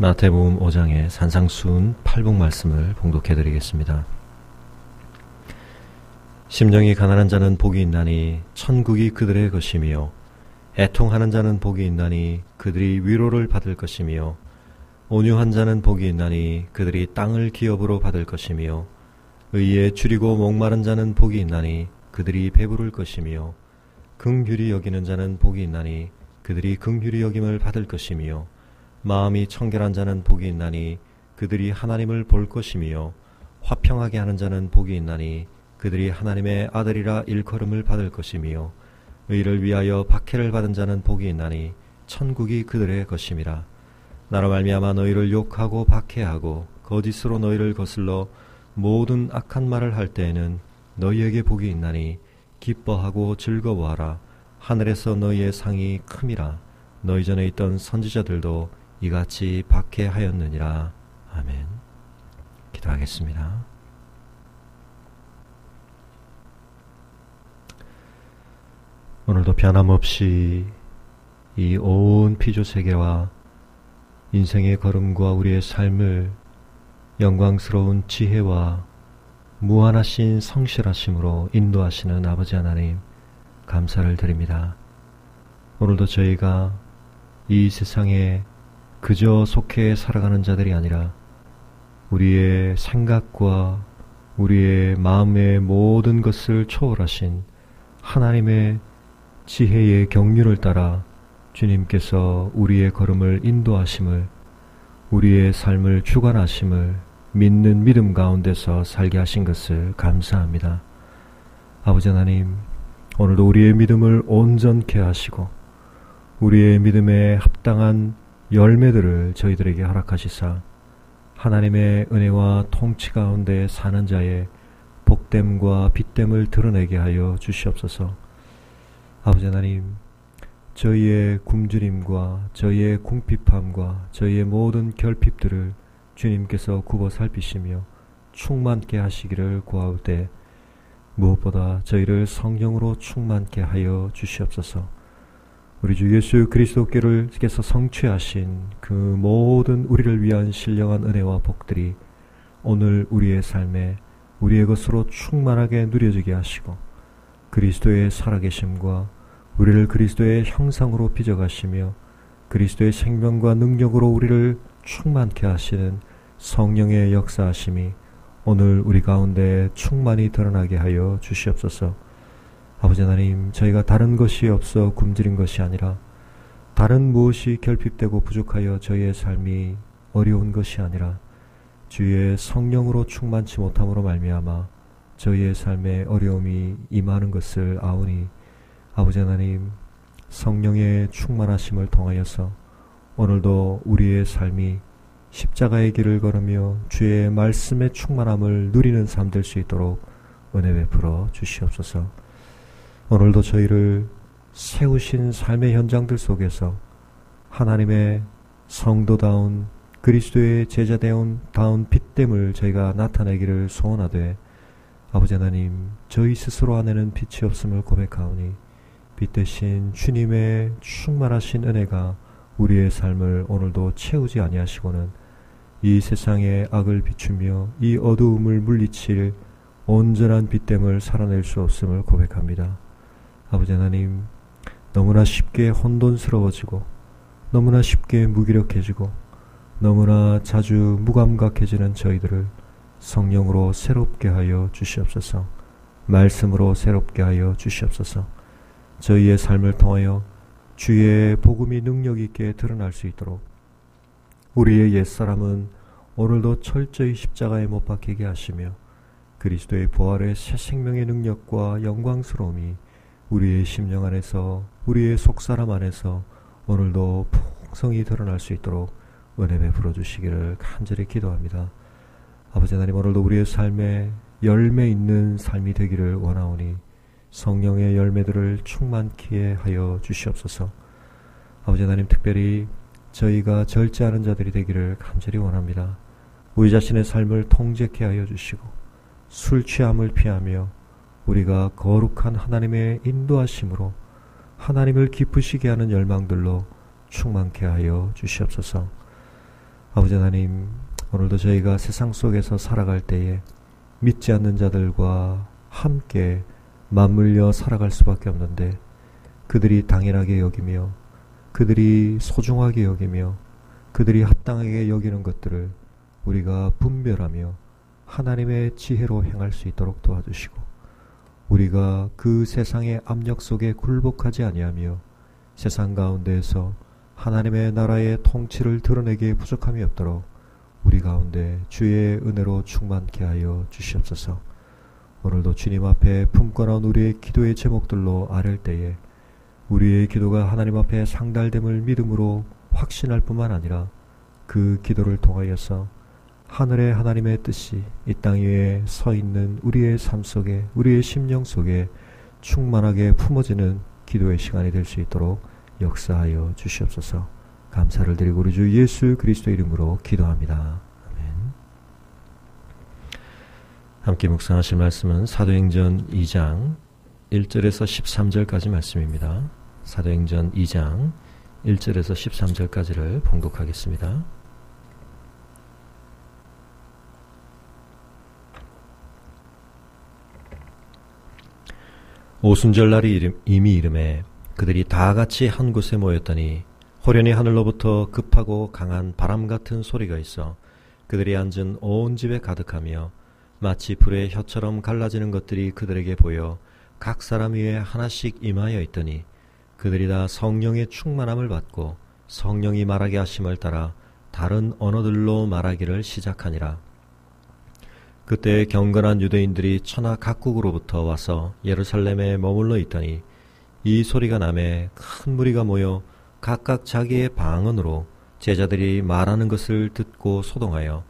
마태복음 5장의 산상수훈 8복 말씀을 봉독해 드리겠습니다. 심령이 가난한 자는 복이 있나니 천국이 그들의 것이며, 애통하는 자는 복이 있나니 그들이 위로를 받을 것이며, 온유한 자는 복이 있나니 그들이 땅을 기업으로 받을 것이며, 의에 줄이고 목마른 자는 복이 있나니 그들이 배부를 것이며, 긍휼히 여기는 자는 복이 있나니 그들이 긍휼히 여김을 받을 것이며, 마음이 청결한 자는 복이 있나니 그들이 하나님을 볼 것이며, 화평하게 하는 자는 복이 있나니 그들이 하나님의 아들이라 일컬음을 받을 것이며, 의를 위하여 박해를 받은 자는 복이 있나니 천국이 그들의 것임이라. 나로 말미암아 너희를 욕하고 박해하고 거짓으로 너희를 거슬러 모든 악한 말을 할 때에는 너희에게 복이 있나니 기뻐하고 즐거워하라. 하늘에서 너희의 상이 큼이라. 너희 전에 있던 선지자들도 이같이 박해하였느니라. 아멘. 기도하겠습니다. 오늘도 변함없이 이 온 피조세계와 인생의 걸음과 우리의 삶을 영광스러운 지혜와 무한하신 성실하심으로 인도하시는 아버지 하나님, 감사를 드립니다. 오늘도 저희가 이 세상에 그저 속해 살아가는 자들이 아니라 우리의 생각과 우리의 마음의 모든 것을 초월하신 하나님의 지혜의 경륜을 따라 주님께서 우리의 걸음을 인도하심을, 우리의 삶을 주관하심을 믿는 믿음 가운데서 살게 하신 것을 감사합니다. 아버지 하나님, 오늘도 우리의 믿음을 온전케 하시고 우리의 믿음에 합당한 열매들을 저희들에게 허락하시사 하나님의 은혜와 통치 가운데 사는 자의 복됨과 빛됨을 드러내게 하여 주시옵소서. 아버지 하나님, 저희의 굶주림과 저희의 궁핍함과 저희의 모든 결핍들을 주님께서 굽어 살피시며 충만케 하시기를 구하오되, 무엇보다 저희를 성령으로 충만케 하여 주시옵소서. 우리 주 예수 그리스도께서 성취하신 그 모든 우리를 위한 신령한 은혜와 복들이 오늘 우리의 삶에 우리의 것으로 충만하게 누려지게 하시고, 그리스도의 살아계심과 우리를 그리스도의 형상으로 빚어가시며 그리스도의 생명과 능력으로 우리를 충만케 하시는 성령의 역사하심이 오늘 우리 가운데 충만히 드러나게 하여 주시옵소서. 아버지 하나님, 저희가 다른 것이 없어 굶주린 것이 아니라 다른 무엇이 결핍되고 부족하여 저희의 삶이 어려운 것이 아니라 주의 성령으로 충만치 못함으로 말미암아 저희의 삶에 어려움이 임하는 것을 아오니, 아버지 하나님, 성령의 충만하심을 통하여서 오늘도 우리의 삶이 십자가의 길을 걸으며 주의 말씀의 충만함을 누리는 삶 될 수 있도록 은혜 베풀어 주시옵소서. 오늘도 저희를 세우신 삶의 현장들 속에서 하나님의 성도다운 그리스도의 제자다운 빛됨을 저희가 나타내기를 소원하되, 아버지 하나님, 저희 스스로 안에는 빛이 없음을 고백하오니 빛 대신 주님의 충만하신 은혜가 우리의 삶을 오늘도 채우지 아니하시고는 이 세상의 악을 비추며 이 어두움을 물리칠 온전한 빛됨을 살아낼 수 없음을 고백합니다. 아버지 하나님, 너무나 쉽게 혼돈스러워지고 너무나 쉽게 무기력해지고 너무나 자주 무감각해지는 저희들을 성령으로 새롭게 하여 주시옵소서. 말씀으로 새롭게 하여 주시옵소서. 저희의 삶을 통하여 주의 복음이 능력 있게 드러날 수 있도록 우리의 옛사람은 오늘도 철저히 십자가에 못 박히게 하시며 그리스도의 부활의 새 생명의 능력과 영광스러움이 우리의 심령 안에서, 우리의 속사람 안에서 오늘도 풍성히 드러날 수 있도록 은혜 베풀어 주시기를 간절히 기도합니다. 아버지 하나님, 오늘도 우리의 삶에 열매 있는 삶이 되기를 원하오니 성령의 열매들을 충만케 하여 주시옵소서. 아버지 하나님, 특별히 저희가 절제하는 자들이 되기를 간절히 원합니다. 우리 자신의 삶을 통제케 하여 주시고 술 취함을 피하며 우리가 거룩한 하나님의 인도하심으로 하나님을 기쁘시게 하는 열망들로 충만케 하여 주시옵소서. 아버지 하나님, 오늘도 저희가 세상 속에서 살아갈 때에 믿지 않는 자들과 함께 맞물려 살아갈 수밖에 없는데, 그들이 당연하게 여기며 그들이 소중하게 여기며 그들이 합당하게 여기는 것들을 우리가 분별하며 하나님의 지혜로 행할 수 있도록 도와주시고, 우리가 그 세상의 압력 속에 굴복하지 아니하며 세상 가운데에서 하나님의 나라의 통치를 드러내기에 부족함이 없도록 우리 가운데 주의 은혜로 충만케 하여 주시옵소서. 오늘도 주님 앞에 품고 나온 우리의 기도의 제목들로 아랠 때에 우리의 기도가 하나님 앞에 상달됨을 믿음으로 확신할 뿐만 아니라 그 기도를 통하여서 하늘의 하나님의 뜻이 이 땅 위에 서 있는 우리의 삶 속에, 우리의 심령 속에 충만하게 품어지는 기도의 시간이 될 수 있도록 역사하여 주시옵소서. 감사를 드리고 우리 주 예수 그리스도 이름으로 기도합니다. 아멘. 함께 묵상하실 말씀은 사도행전 2장 1절에서 13절까지 말씀입니다. 사도행전 2장 1절에서 13절까지를 봉독하겠습니다. 오순절날이 이미 이름에 그들이 다 같이 한 곳에 모였더니 호련히 하늘로부터 급하고 강한 바람 같은 소리가 있어 그들이 앉은 온 집에 가득하며 마치 불의 혀처럼 갈라지는 것들이 그들에게 보여 각 사람 위에 하나씩 임하여 있더니 그들이 다 성령의 충만함을 받고 성령이 말하게 하심을 따라 다른 언어들로 말하기를 시작하니라. 그때 경건한 유대인들이 천하 각국으로부터 와서 예루살렘에 머물러 있더니 이 소리가 나매 큰 무리가 모여 각각 자기의 방언으로 제자들이 말하는 것을 듣고 소동하여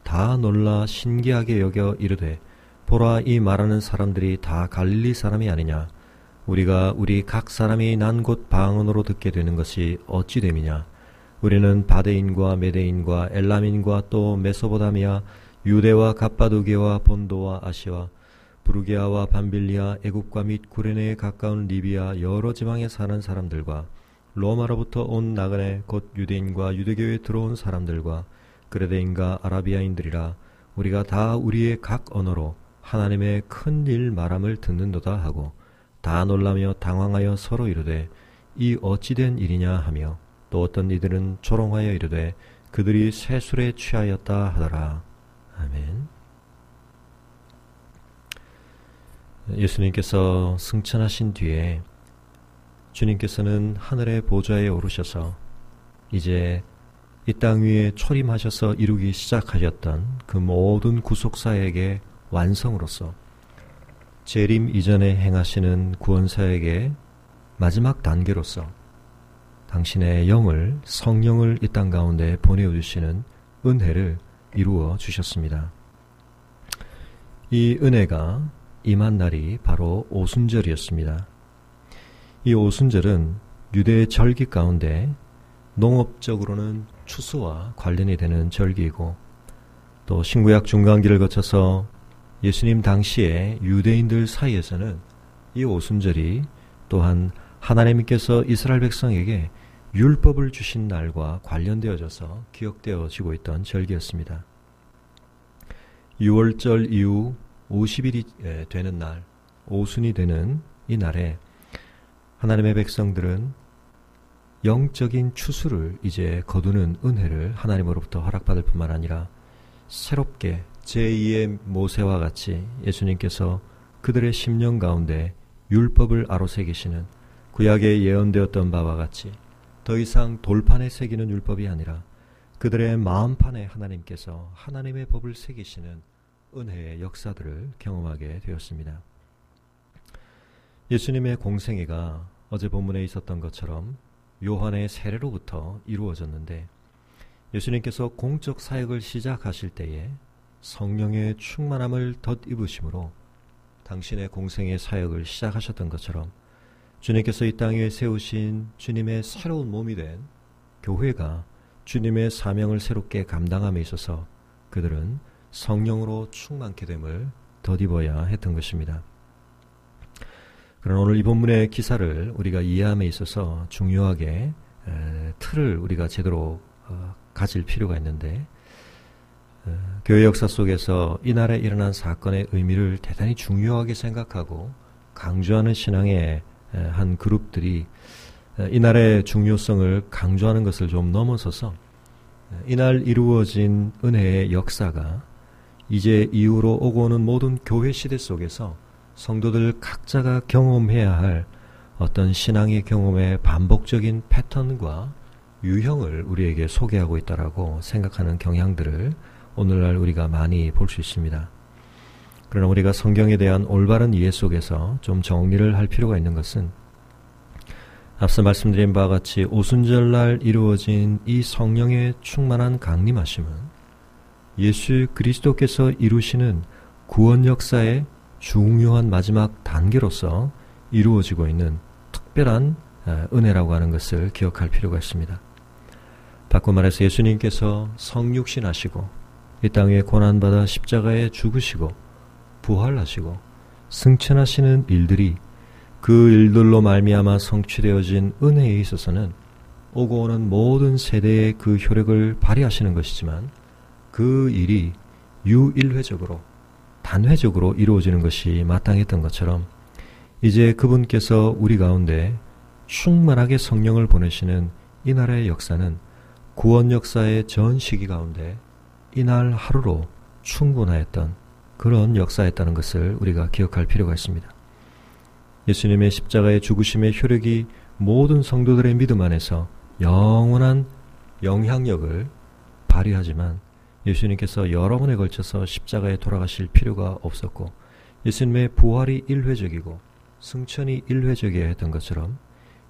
다 놀라 신기하게 여겨 이르되, 보라, 이 말하는 사람들이 다 갈릴리 사람이 아니냐? 우리가 우리 각 사람이 난 곳 방언으로 듣게 되는 것이 어찌 됨이냐? 우리는 바데인과 메데인과 엘람인과 또 메소보다미아, 유대와 갑바도기와 본도와 아시아, 부르기아와 밤빌리아, 애국과 및 구레네에 가까운 리비아 여러 지방에 사는 사람들과 로마로부터 온 나그네 곧 유대인과 유대교에 들어온 사람들과 그레데인과 아라비아인들이라. 우리가 다 우리의 각 언어로 하나님의 큰 일 말함을 듣는도다 하고 다 놀라며 당황하여 서로 이르되, 이 어찌된 일이냐 하며, 또 어떤 이들은 조롱하여 이르되 그들이 세술에 취하였다 하더라. 아멘. 예수님께서 승천하신 뒤에 주님께서는 하늘의 보좌에 오르셔서 이제 이 땅 위에 초림하셔서 이루기 시작하셨던 그 모든 구속사역의 완성으로서 재림 이전에 행하시는 구원사역의 마지막 단계로서 당신의 영을, 성령을 이 땅 가운데 보내주시는 은혜를 이루어 주셨습니다. 이 은혜가 임한 날이 바로 오순절이었습니다. 이 오순절은 유대의 절기 가운데 농업적으로는 추수와 관련이 되는 절기이고, 또 신구약 중간기를 거쳐서 예수님 당시에 유대인들 사이에서는 이 오순절이 또한 하나님께서 이스라엘 백성에게 율법을 주신 날과 관련되어져서 기억되어지고 있던 절기였습니다. 6월절 이후 50일이 되는 날, 오순이 되는 이 날에 하나님의 백성들은 영적인 추수를 이제 거두는 은혜를 하나님으로부터 허락받을 뿐만 아니라 새롭게 제2의 모세와 같이 예수님께서 그들의 심령 가운데 율법을 아로새기시는, 구약에 예언되었던 바와 같이 더 이상 돌판에 새기는 율법이 아니라 그들의 마음판에 하나님께서 하나님의 법을 새기시는 은혜의 역사들을 경험하게 되었습니다. 예수님의 공생애가 어제 본문에 있었던 것처럼 요한의 세례로부터 이루어졌는데, 예수님께서 공적 사역을 시작하실 때에 성령의 충만함을 덧입으심으로 당신의 공생의 사역을 시작하셨던 것처럼 주님께서 이 땅 위에 세우신 주님의 새로운 몸이 된 교회가 주님의 사명을 새롭게 감당함에 있어서 그들은 성령으로 충만케 됨을 덧입어야 했던 것입니다. 그러나 오늘 이 본문의 기사를 우리가 이해함에 있어서 중요하게 틀을 우리가 제대로 가질 필요가 있는데 교회 역사 속에서 이날에 일어난 사건의 의미를 대단히 중요하게 생각하고 강조하는 신앙의 한 그룹들이 이날의 중요성을 강조하는 것을 좀 넘어서서 이날 이루어진 은혜의 역사가 이제 이후로 오고 오는 모든 교회 시대 속에서 성도들 각자가 경험해야 할 어떤 신앙의 경험의 반복적인 패턴과 유형을 우리에게 소개하고 있다라고 생각하는 경향들을 오늘날 우리가 많이 볼 수 있습니다. 그러나 우리가 성경에 대한 올바른 이해 속에서 좀 정리를 할 필요가 있는 것은 앞서 말씀드린 바와 같이 오순절날 이루어진 이 성령의 충만한 강림하심은 예수 그리스도께서 이루시는 구원 역사의 중요한 마지막 단계로서 이루어지고 있는 특별한 은혜라고 하는 것을 기억할 필요가 있습니다. 바꿔 말해서 예수님께서 성육신하시고 이 땅에 고난받아 십자가에 죽으시고 부활하시고 승천하시는 일들이 그 일들로 말미암아 성취되어진 은혜에 있어서는 오고 오는 모든 세대의 그 효력을 발휘하시는 것이지만 그 일이 유일회적으로 단회적으로 이루어지는 것이 마땅했던 것처럼 이제 그분께서 우리 가운데 충만하게 성령을 보내시는 이날의 역사는 구원 역사의 전 시기 가운데 이날 하루로 충분하였던 그런 역사였다는 것을 우리가 기억할 필요가 있습니다. 예수님의 십자가의 죽으심의 효력이 모든 성도들의 믿음 안에서 영원한 영향력을 발휘하지만 예수님께서 여러 번에 걸쳐서 십자가에 돌아가실 필요가 없었고 예수님의 부활이 일회적이고 승천이 일회적이어야 했던 것처럼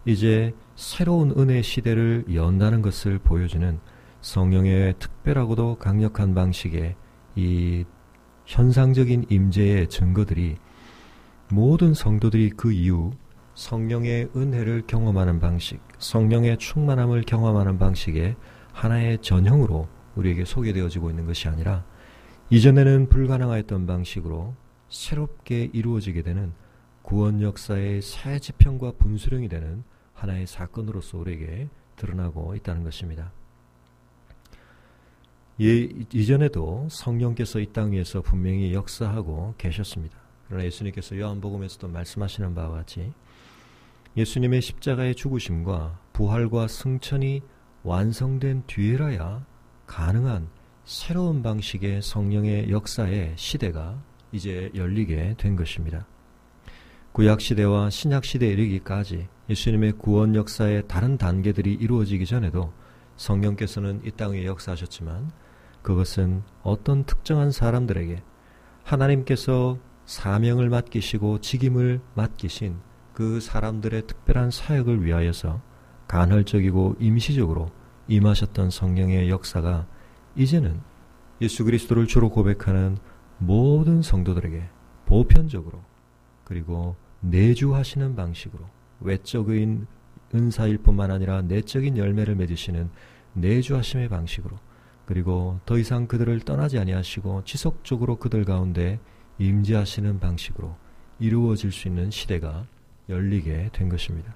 이제 새로운 은혜 시대를 연다는 것을 보여주는 성령의 특별하고도 강력한 방식의 이 현상적인 임재의 증거들이 모든 성도들이 그 이후 성령의 은혜를 경험하는 방식, 성령의 충만함을 경험하는 방식의 하나의 전형으로 우리에게 소개되어지고 있는 것이 아니라 이전에는 불가능하였던 방식으로 새롭게 이루어지게 되는 구원 역사의 새 지평과 분수령이 되는 하나의 사건으로서 우리에게 드러나고 있다는 것입니다. 이전에도 성령께서 이 땅 위에서 분명히 역사하고 계셨습니다. 그러나 예수님께서 요한복음에서도 말씀하시는 바와 같이 예수님의 십자가의 죽으심과 부활과 승천이 완성된 뒤에라야 가능한 새로운 방식의 성령의 역사의 시대가 이제 열리게 된 것입니다. 구약시대와 신약시대에 이르기까지 예수님의 구원 역사의 다른 단계들이 이루어지기 전에도 성령께서는 이 땅 위에 역사하셨지만 그것은 어떤 특정한 사람들에게 하나님께서 사명을 맡기시고 직임을 맡기신 그 사람들의 특별한 사역을 위하여서 간헐적이고 임시적으로 임하셨던 성령의 역사가 이제는 예수 그리스도를 주로 고백하는 모든 성도들에게 보편적으로 그리고 내주하시는 방식으로 외적인 은사일 뿐만 아니라 내적인 열매를 맺으시는 내주하심의 방식으로 그리고 더 이상 그들을 떠나지 아니하시고 지속적으로 그들 가운데 임재하시는 방식으로 이루어질 수 있는 시대가 열리게 된 것입니다.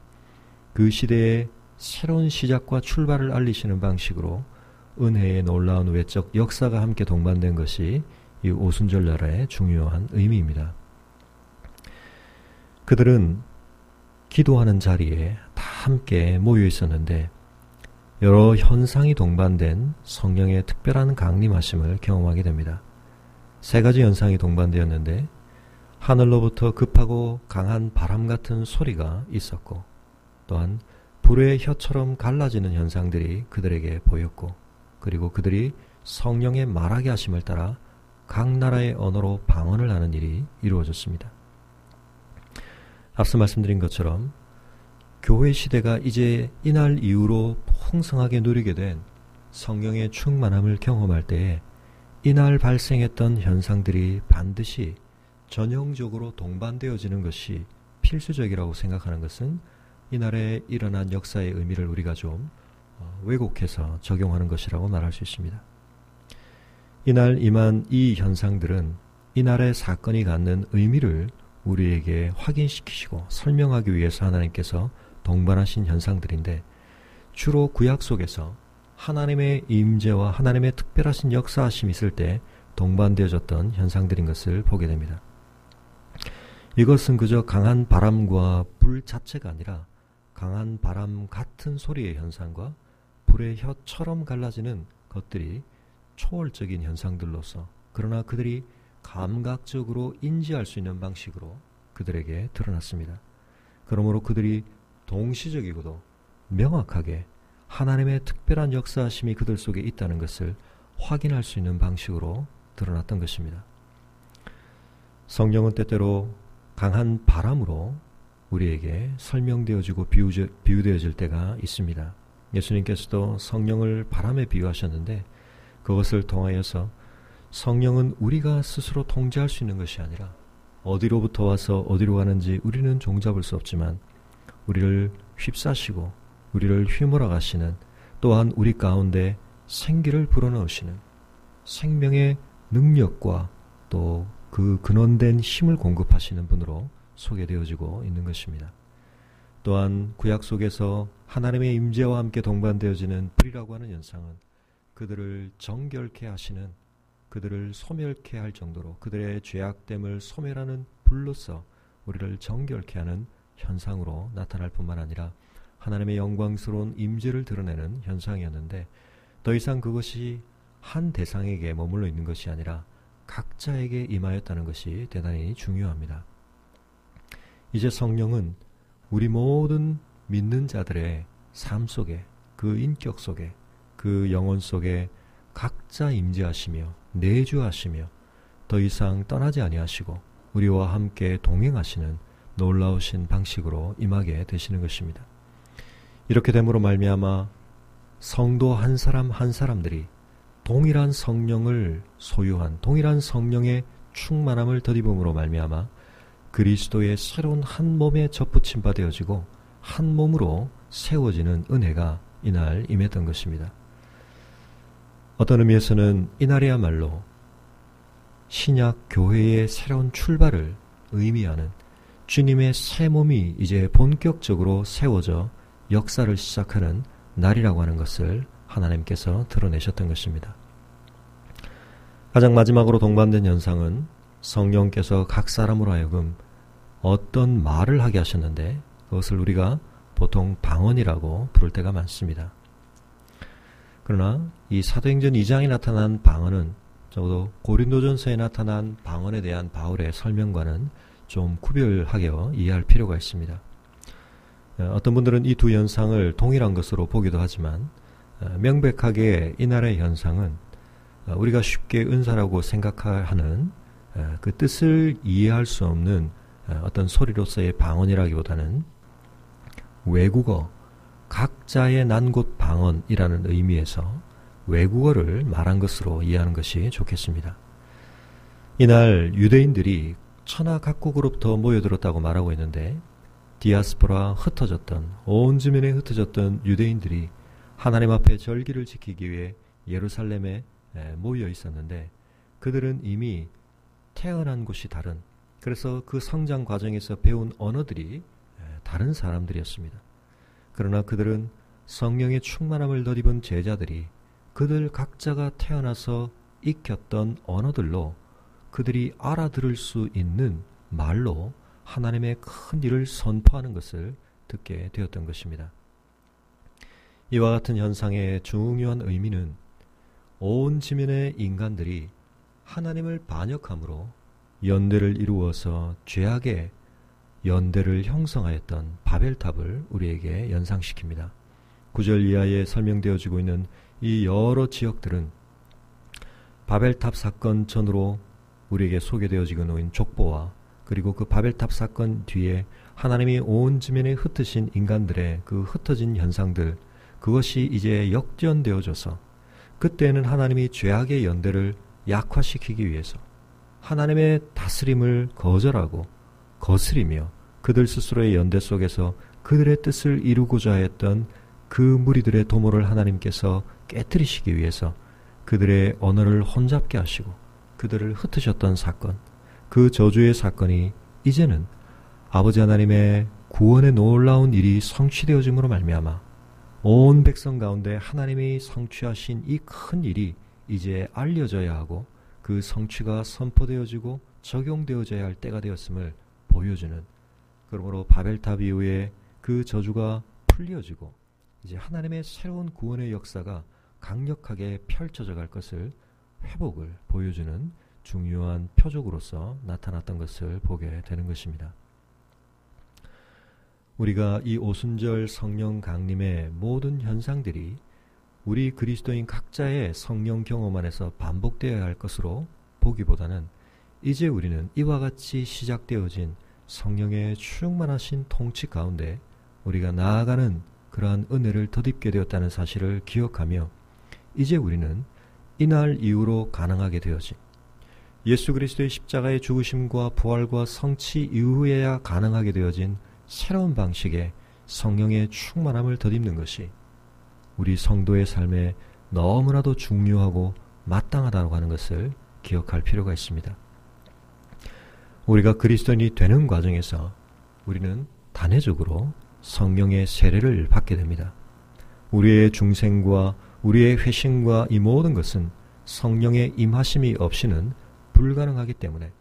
그 시대의 새로운 시작과 출발을 알리시는 방식으로 은혜의 놀라운 외적 역사가 함께 동반된 것이 이 오순절날의 중요한 의미입니다. 그들은 기도하는 자리에 다 함께 모여 있었는데 여러 현상이 동반된 성령의 특별한 강림하심을 경험하게 됩니다. 세 가지 현상이 동반되었는데 하늘로부터 급하고 강한 바람 같은 소리가 있었고 또한 불의 혀처럼 갈라지는 현상들이 그들에게 보였고 그리고 그들이 성령의 말하게 하심을 따라 각 나라의 언어로 방언을 하는 일이 이루어졌습니다. 앞서 말씀드린 것처럼 교회 시대가 이제 이날 이후로 풍성하게 누리게 된 성령의 충만함을 경험할 때에 이날 발생했던 현상들이 반드시 전형적으로 동반되어지는 것이 필수적이라고 생각하는 것은 이날에 일어난 역사의 의미를 우리가 좀 왜곡해서 적용하는 것이라고 말할 수 있습니다. 이날 임한 이 현상들은 이날의 사건이 갖는 의미를 우리에게 확인시키시고 설명하기 위해서 하나님께서 동반하신 현상들인데 주로 구약 속에서 하나님의 임재와 하나님의 특별하신 역사하심이 있을 때 동반되어졌던 현상들인 것을 보게 됩니다. 이것은 그저 강한 바람과 불 자체가 아니라 강한 바람 같은 소리의 현상과 불의 혀처럼 갈라지는 것들이 초월적인 현상들로서, 그러나 그들이 감각적으로 인지할 수 있는 방식으로 그들에게 드러났습니다. 그러므로 그들이 동시적이고도 명확하게 하나님의 특별한 역사하심이 그들 속에 있다는 것을 확인할 수 있는 방식으로 드러났던 것입니다. 성령은 때때로 강한 바람으로 우리에게 설명되어지고 비유되어질 때가 있습니다. 예수님께서도 성령을 바람에 비유하셨는데, 그것을 통하여서 성령은 우리가 스스로 통제할 수 있는 것이 아니라 어디로부터 와서 어디로 가는지 우리는 종잡을 수 없지만 우리를 휩싸시고 우리를 휘몰아 가시는, 또한 우리 가운데 생기를 불어넣으시는 생명의 능력과 또 그 근원된 힘을 공급하시는 분으로 소개되어지고 있는 것입니다. 또한 구약 속에서 하나님의 임재와 함께 동반되어지는 불이라고 하는 현상은 그들을 정결케 하시는, 그들을 소멸케 할 정도로 그들의 죄악됨을 소멸하는 불로서 우리를 정결케 하는 현상으로 나타날 뿐만 아니라 하나님의 영광스러운 임재를 드러내는 현상이었는데, 더 이상 그것이 한 대상에게 머물러 있는 것이 아니라 각자에게 임하였다는 것이 대단히 중요합니다. 이제 성령은 우리 모든 믿는 자들의 삶 속에, 그 인격 속에, 그 영혼 속에 각자 임재하시며 내주하시며 더 이상 떠나지 아니하시고 우리와 함께 동행하시는 놀라우신 방식으로 임하게 되시는 것입니다. 이렇게 됨으로 말미암아 성도 한 사람 한 사람들이 동일한 성령을 소유한, 동일한 성령의 충만함을 덧입음으로 말미암아 그리스도의 새로운 한 몸에 접붙임 바 되어지고 한 몸으로 세워지는 은혜가 이날 임했던 것입니다. 어떤 의미에서는 이날이야말로 신약 교회의 새로운 출발을 의미하는 주님의 새 몸이 이제 본격적으로 세워져 역사를 시작하는 날이라고 하는 것을 하나님께서 드러내셨던 것입니다. 가장 마지막으로 동반된 현상은 성령께서 각 사람으로 하여금 어떤 말을 하게 하셨는데, 그것을 우리가 보통 방언이라고 부를 때가 많습니다. 그러나 이 사도행전 2장에 나타난 방언은 적어도 고린도전서에 나타난 방언에 대한 바울의 설명과는 좀 구별하게 이해할 필요가 있습니다. 어떤 분들은 이 두 현상을 동일한 것으로 보기도 하지만 명백하게 이날의 현상은 우리가 쉽게 은사라고 생각하는 그 뜻을 이해할 수 없는 어떤 소리로서의 방언이라기보다는 외국어, 각자의 난 곳 방언이라는 의미에서 외국어를 말한 것으로 이해하는 것이 좋겠습니다. 이날 유대인들이 천하 각국으로부터 모여들었다고 말하고 있는데, 디아스포라, 흩어졌던, 온 지면에 흩어졌던 유대인들이 하나님 앞에 절기를 지키기 위해 예루살렘에 모여 있었는데, 그들은 이미 태어난 곳이 다른, 그래서 그 성장 과정에서 배운 언어들이 다른 사람들이었습니다. 그러나 그들은 성령의 충만함을 덧입은 제자들이 그들 각자가 태어나서 익혔던 언어들로 그들이 알아들을 수 있는 말로 하나님의 큰 일을 선포하는 것을 듣게 되었던 것입니다. 이와 같은 현상의 중요한 의미는 온 지면의 인간들이 하나님을 반역함으로 연대를 이루어서 죄악의 연대를 형성하였던 바벨탑을 우리에게 연상시킵니다. 9절 이하에 설명되어지고 있는 이 여러 지역들은 바벨탑 사건 전으로 우리에게 소개되어지고 있는 족보와, 그리고 그 바벨탑 사건 뒤에 하나님이 온 지면에 흩으신 인간들의 그 흩어진 현상들, 그것이 이제 역전되어져서 그때는 하나님이 죄악의 연대를 약화시키기 위해서 하나님의 다스림을 거절하고 거스리며 그들 스스로의 연대 속에서 그들의 뜻을 이루고자 했던 그 무리들의 도모를 하나님께서 깨뜨리시기 위해서 그들의 언어를 혼잡게 하시고 그들을 흩으셨던 사건, 그 저주의 사건이 이제는 아버지 하나님의 구원의 놀라운 일이 성취되어짐으로 말미암아 온 백성 가운데 하나님이 성취하신 이 큰 일이 이제 알려져야 하고 그 성취가 선포되어지고 적용되어져야 할 때가 되었음을 보여주는, 그러므로 바벨탑 이후에 그 저주가 풀려지고 이제 하나님의 새로운 구원의 역사가 강력하게 펼쳐져 갈 것을, 회복을 보여주는 중요한 표적으로서 나타났던 것을 보게 되는 것입니다. 우리가 이 오순절 성령 강림의 모든 현상들이 우리 그리스도인 각자의 성령 경험 안에서 반복되어야 할 것으로 보기보다는 이제 우리는 이와 같이 시작되어진 성령의 충만하신 통치 가운데 우리가 나아가는 그러한 은혜를 덧입게 되었다는 사실을 기억하며, 이제 우리는 이날 이후로 가능하게 되어진 예수 그리스도의 십자가의 죽으심과 부활과 성취 이후에야 가능하게 되어진 새로운 방식의 성령의 충만함을 덧입는 것이 우리 성도의 삶에 너무나도 중요하고 마땅하다고 하는 것을 기억할 필요가 있습니다. 우리가 그리스도인이 되는 과정에서 우리는 단회적으로 성령의 세례를 받게 됩니다. 우리의 중생과 우리의 회심과 이 모든 것은 성령의 임하심이 없이는 불가능하기 때문에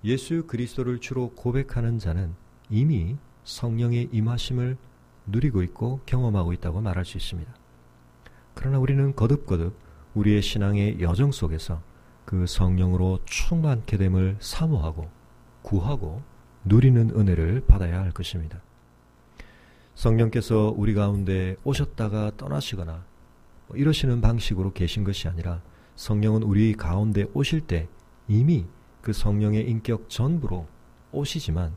예수 그리스도를 주로 고백하는 자는 이미 성령의 임하심을 누리고 있고 경험하고 있다고 말할 수 있습니다. 그러나 우리는 거듭거듭 우리의 신앙의 여정 속에서 그 성령으로 충만케 됨을 사모하고 구하고 누리는 은혜를 받아야 할 것입니다. 성령께서 우리 가운데 오셨다가 떠나시거나 이러시는 방식으로 계신 것이 아니라 성령은 우리 가운데 오실 때 이미 그 성령의 인격 전부로 오시지만,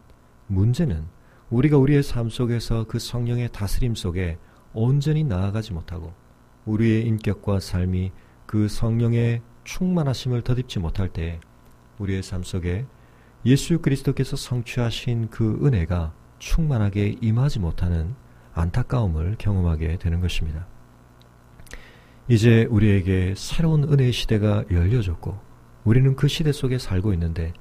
문제는 우리가 우리의 삶 속에서 그 성령의 다스림 속에 온전히 나아가지 못하고 우리의 인격과 삶이 그 성령의 충만하심을 덧입지 못할 때 우리의 삶 속에 예수 그리스도께서 성취하신 그 은혜가 충만하게 임하지 못하는 안타까움을 경험하게 되는 것입니다. 이제 우리에게 새로운 은혜의 시대가 열려졌고 우리는 그 시대 속에 살고 있는데,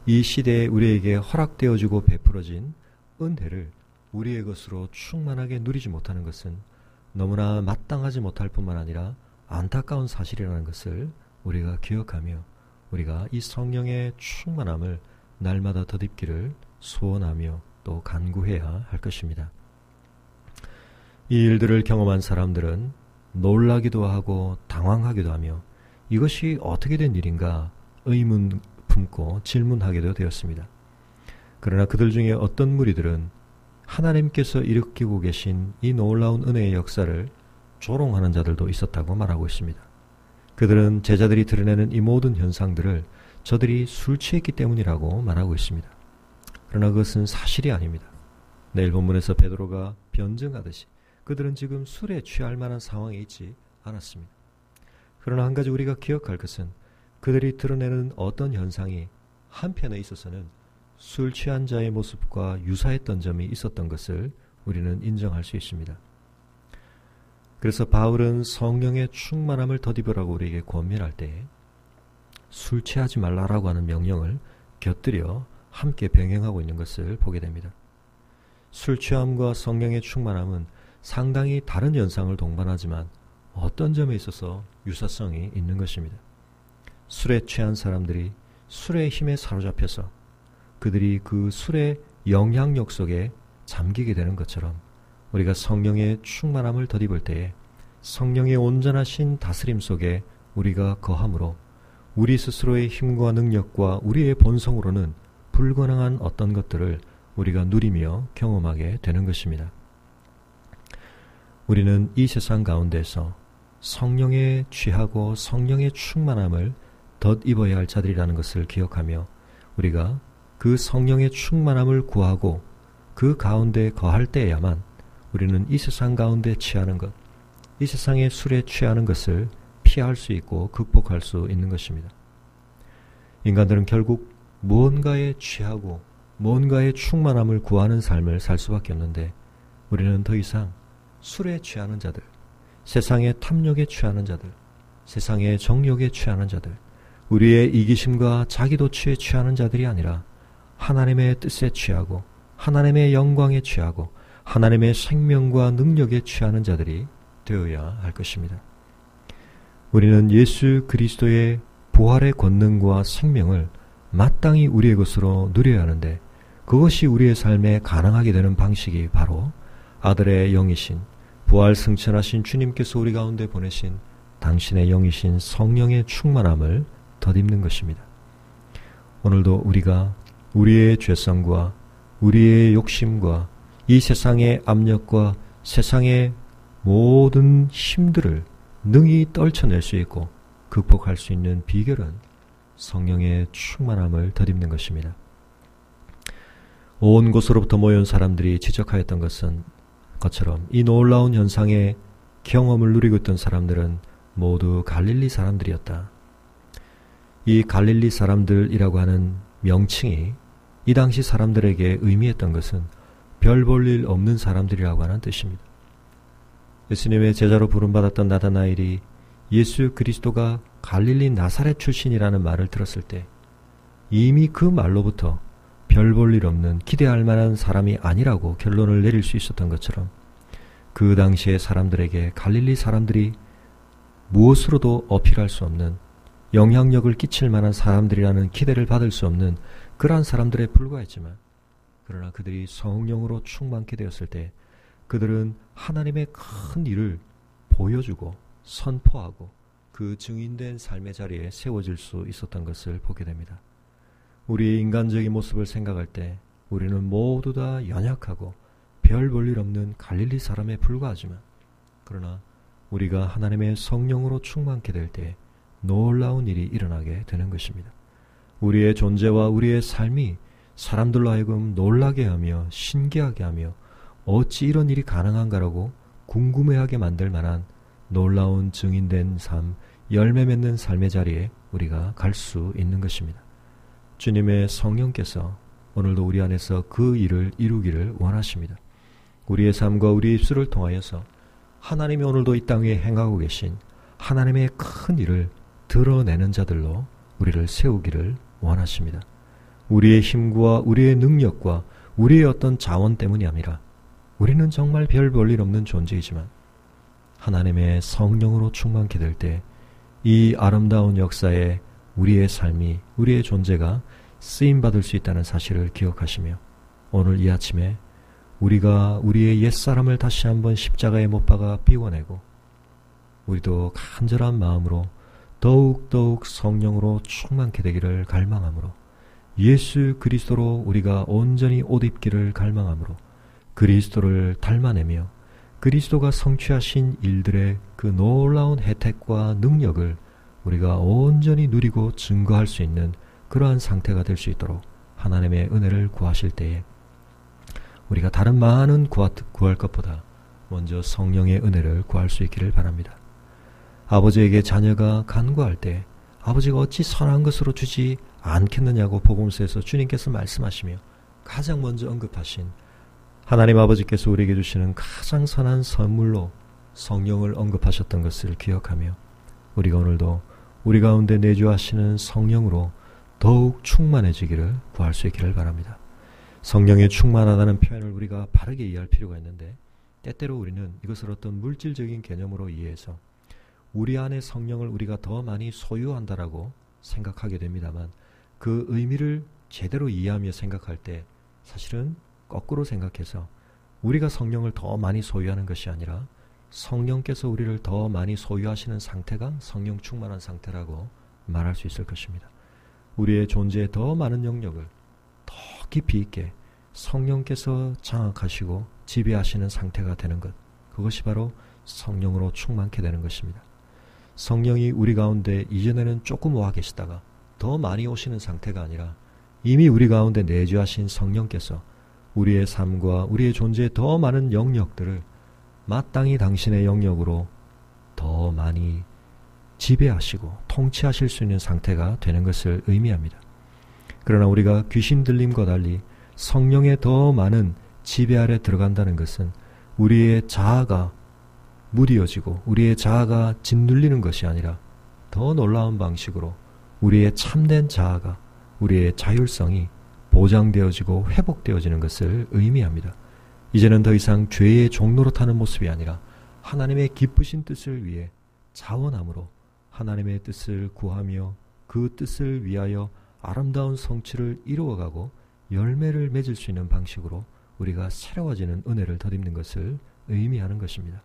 이 시대에 우리에게 허락되어지고 베풀어진 은혜를 우리의 것으로 충만하게 누리지 못하는 것은 너무나 마땅하지 못할 뿐만 아니라 안타까운 사실이라는 것을 우리가 기억하며, 우리가 이 성령의 충만함을 날마다 덧입기를 소원하며 또 간구해야 할 것입니다. 이 일들을 경험한 사람들은 놀라기도 하고 당황하기도 하며 이것이 어떻게 된 일인가 의문 품고 질문하게도 되었습니다. 그러나 그들 중에 어떤 무리들은 하나님께서 일으키고 계신 이 놀라운 은혜의 역사를 조롱하는 자들도 있었다고 말하고 있습니다. 그들은 제자들이 드러내는 이 모든 현상들을 저들이 술 취했기 때문이라고 말하고 있습니다. 그러나 그것은 사실이 아닙니다. 내일 본문에서 베드로가 변증하듯이 그들은 지금 술에 취할 만한 상황에 있지 않았습니다. 그러나 한 가지 우리가 기억할 것은 그들이 드러내는 어떤 현상이 한편에 있어서는 술 취한 자의 모습과 유사했던 점이 있었던 것을 우리는 인정할 수 있습니다. 그래서 바울은 성령의 충만함을 덧입으라고 우리에게 권면할 때 술 취하지 말라라고 하는 명령을 곁들여 함께 병행하고 있는 것을 보게 됩니다. 술 취함과 성령의 충만함은 상당히 다른 현상을 동반하지만 어떤 점에 있어서 유사성이 있는 것입니다. 술에 취한 사람들이 술의 힘에 사로잡혀서 그들이 그 술의 영향력 속에 잠기게 되는 것처럼 우리가 성령의 충만함을 덧입을 때에 성령의 온전하신 다스림 속에 우리가 거함으로 우리 스스로의 힘과 능력과 우리의 본성으로는 불가능한 어떤 것들을 우리가 누리며 경험하게 되는 것입니다. 우리는 이 세상 가운데서 성령에 취하고 성령의 충만함을 덧입어야 할 자들이라는 것을 기억하며 우리가 그 성령의 충만함을 구하고 그 가운데 거할 때에야만 우리는 이 세상 가운데 취하는 것, 이 세상의 술에 취하는 것을 피할 수 있고 극복할 수 있는 것입니다. 인간들은 결국 무언가에 취하고 무언가의 충만함을 구하는 삶을 살 수밖에 없는데 우리는 더 이상 술에 취하는 자들, 세상의 탐욕에 취하는 자들, 세상의 정욕에 취하는 자들, 우리의 이기심과 자기도취에 취하는 자들이 아니라 하나님의 뜻에 취하고 하나님의 영광에 취하고 하나님의 생명과 능력에 취하는 자들이 되어야 할 것입니다. 우리는 예수 그리스도의 부활의 권능과 생명을 마땅히 우리의 것으로 누려야 하는데, 그것이 우리의 삶에 가능하게 되는 방식이 바로 아들의 영이신, 부활 승천하신 주님께서 우리 가운데 보내신 당신의 영이신 성령의 충만함을 덧입는 것입니다. 오늘도 우리가 우리의 죄성과 우리의 욕심과 이 세상의 압력과 세상의 모든 힘들을 능히 떨쳐낼 수 있고 극복할 수 있는 비결은 성령의 충만함을 덧입는 것입니다. 온 곳으로부터 모여온 사람들이 지적하였던 것처럼 이 놀라운 현상의 경험을 누리고 있던 사람들은 모두 갈릴리 사람들이었다. 이 갈릴리 사람들이라고 하는 명칭이 이 당시 사람들에게 의미했던 것은 별 볼 일 없는 사람들이라고 하는 뜻입니다. 예수님의 제자로 부름받았던 나다나엘이 예수 그리스도가 갈릴리 나사렛 출신이라는 말을 들었을 때 이미 그 말로부터 별 볼 일 없는 기대할 만한 사람이 아니라고 결론을 내릴 수 있었던 것처럼, 그 당시의 사람들에게 갈릴리 사람들이 무엇으로도 어필할 수 없는, 영향력을 끼칠 만한 사람들이라는 기대를 받을 수 없는 그러한 사람들에 불과했지만, 그러나 그들이 성령으로 충만케 되었을 때 그들은 하나님의 큰 일을 보여주고 선포하고 그 증인된 삶의 자리에 세워질 수 있었던 것을 보게 됩니다. 우리의 인간적인 모습을 생각할 때 우리는 모두 다 연약하고 별 볼 일 없는 갈릴리 사람에 불과하지만, 그러나 우리가 하나님의 성령으로 충만케 될 때 놀라운 일이 일어나게 되는 것입니다. 우리의 존재와 우리의 삶이 사람들로 하여금 놀라게 하며 신기하게 하며 어찌 이런 일이 가능한가라고 궁금해하게 만들 만한 놀라운 증인된 삶, 열매 맺는 삶의 자리에 우리가 갈 수 있는 것입니다. 주님의 성령께서 오늘도 우리 안에서 그 일을 이루기를 원하십니다. 우리의 삶과 우리의 입술을 통하여서 하나님이 오늘도 이 땅에 행하고 계신 하나님의 큰 일을 드러내는 자들로 우리를 세우기를 원하십니다. 우리의 힘과 우리의 능력과 우리의 어떤 자원 때문이 아니라, 우리는 정말 별 볼 일 없는 존재이지만 하나님의 성령으로 충만케 될 때 이 아름다운 역사에 우리의 삶이, 우리의 존재가 쓰임받을 수 있다는 사실을 기억하시며, 오늘 이 아침에 우리가 우리의 옛사람을 다시 한번 십자가에 못 박아 비워내고 우리도 간절한 마음으로 더욱더욱 성령으로 충만케 되기를 갈망하므로, 예수 그리스도로 우리가 온전히 옷 입기를 갈망하므로, 그리스도를 닮아내며 그리스도가 성취하신 일들의 그 놀라운 혜택과 능력을 우리가 온전히 누리고 증거할 수 있는 그러한 상태가 될 수 있도록 하나님의 은혜를 구하실 때에 우리가 다른 많은 구할 것보다 먼저 성령의 은혜를 구할 수 있기를 바랍니다. 아버지에게 자녀가 간구할 때 아버지가 어찌 선한 것으로 주지 않겠느냐고 복음서에서 주님께서 말씀하시며 가장 먼저 언급하신 하나님 아버지께서 우리에게 주시는 가장 선한 선물로 성령을 언급하셨던 것을 기억하며, 우리가 오늘도 우리 가운데 내주하시는 성령으로 더욱 충만해지기를 구할 수 있기를 바랍니다. 성령에 충만하다는 표현을 우리가 바르게 이해할 필요가 있는데, 때때로 우리는 이것을 어떤 물질적인 개념으로 이해해서 우리 안에 성령을 우리가 더 많이 소유한다라고 생각하게 됩니다만, 그 의미를 제대로 이해하며 생각할 때 사실은 거꾸로 생각해서 우리가 성령을 더 많이 소유하는 것이 아니라 성령께서 우리를 더 많이 소유하시는 상태가 성령 충만한 상태라고 말할 수 있을 것입니다. 우리의 존재에 더 많은 영역을 더 깊이 있게 성령께서 장악하시고 지배하시는 상태가 되는 것, 그것이 바로 성령으로 충만케 되는 것입니다. 성령이 우리 가운데 이전에는 조금 와 계시다가 더 많이 오시는 상태가 아니라, 이미 우리 가운데 내주하신 성령께서 우리의 삶과 우리의 존재에 더 많은 영역들을 마땅히 당신의 영역으로 더 많이 지배하시고 통치하실 수 있는 상태가 되는 것을 의미합니다. 그러나 우리가 귀신 들림과 달리 성령의 더 많은 지배 아래 들어간다는 것은 우리의 자아가 무디어지고 우리의 자아가 짓눌리는 것이 아니라, 더 놀라운 방식으로 우리의 참된 자아가, 우리의 자율성이 보장되어지고 회복되어지는 것을 의미합니다. 이제는 더 이상 죄의 종로로 타는 모습이 아니라 하나님의 기쁘신 뜻을 위해 자원함으로 하나님의 뜻을 구하며 그 뜻을 위하여 아름다운 성취를 이루어가고 열매를 맺을 수 있는 방식으로 우리가 새로워지는 은혜를 덧입는 것을 의미하는 것입니다.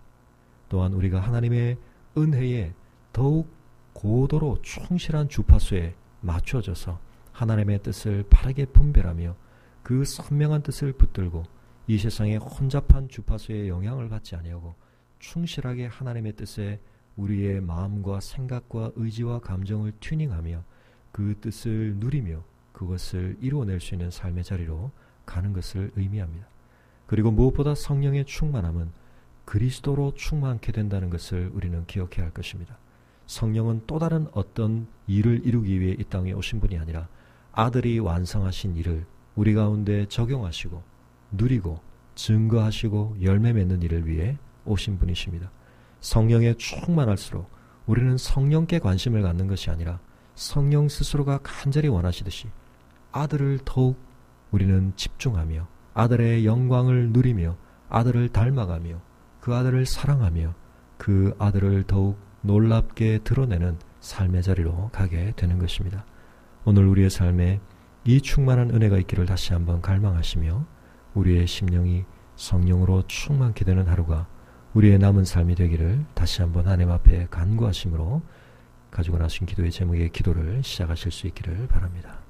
또한 우리가 하나님의 은혜에 더욱 고도로 충실한 주파수에 맞춰져서 하나님의 뜻을 바르게 분별하며 그 선명한 뜻을 붙들고 이 세상의 혼잡한 주파수에 영향을 받지 아니하고 충실하게 하나님의 뜻에 우리의 마음과 생각과 의지와 감정을 튜닝하며 그 뜻을 누리며 그것을 이루어낼 수 있는 삶의 자리로 가는 것을 의미합니다. 그리고 무엇보다 성령의 충만함은 그리스도로 충만케 된다는 것을 우리는 기억해야 할 것입니다. 성령은 또 다른 어떤 일을 이루기 위해 이 땅에 오신 분이 아니라 아들이 완성하신 일을 우리 가운데 적용하시고 누리고 증거하시고 열매 맺는 일을 위해 오신 분이십니다. 성령에 충만할수록 우리는 성령께 관심을 갖는 것이 아니라 성령 스스로가 간절히 원하시듯이 아들을 더욱 우리는 집중하며 아들의 영광을 누리며 아들을 닮아가며 그 아들을 사랑하며 그 아들을 더욱 놀랍게 드러내는 삶의 자리로 가게 되는 것입니다. 오늘 우리의 삶에 이 충만한 은혜가 있기를 다시 한번 갈망하시며 우리의 심령이 성령으로 충만케 되는 하루가 우리의 남은 삶이 되기를 다시 한번 하나님 앞에 간구하심으로 가지고 나신 기도의 제목의 기도를 시작하실 수 있기를 바랍니다.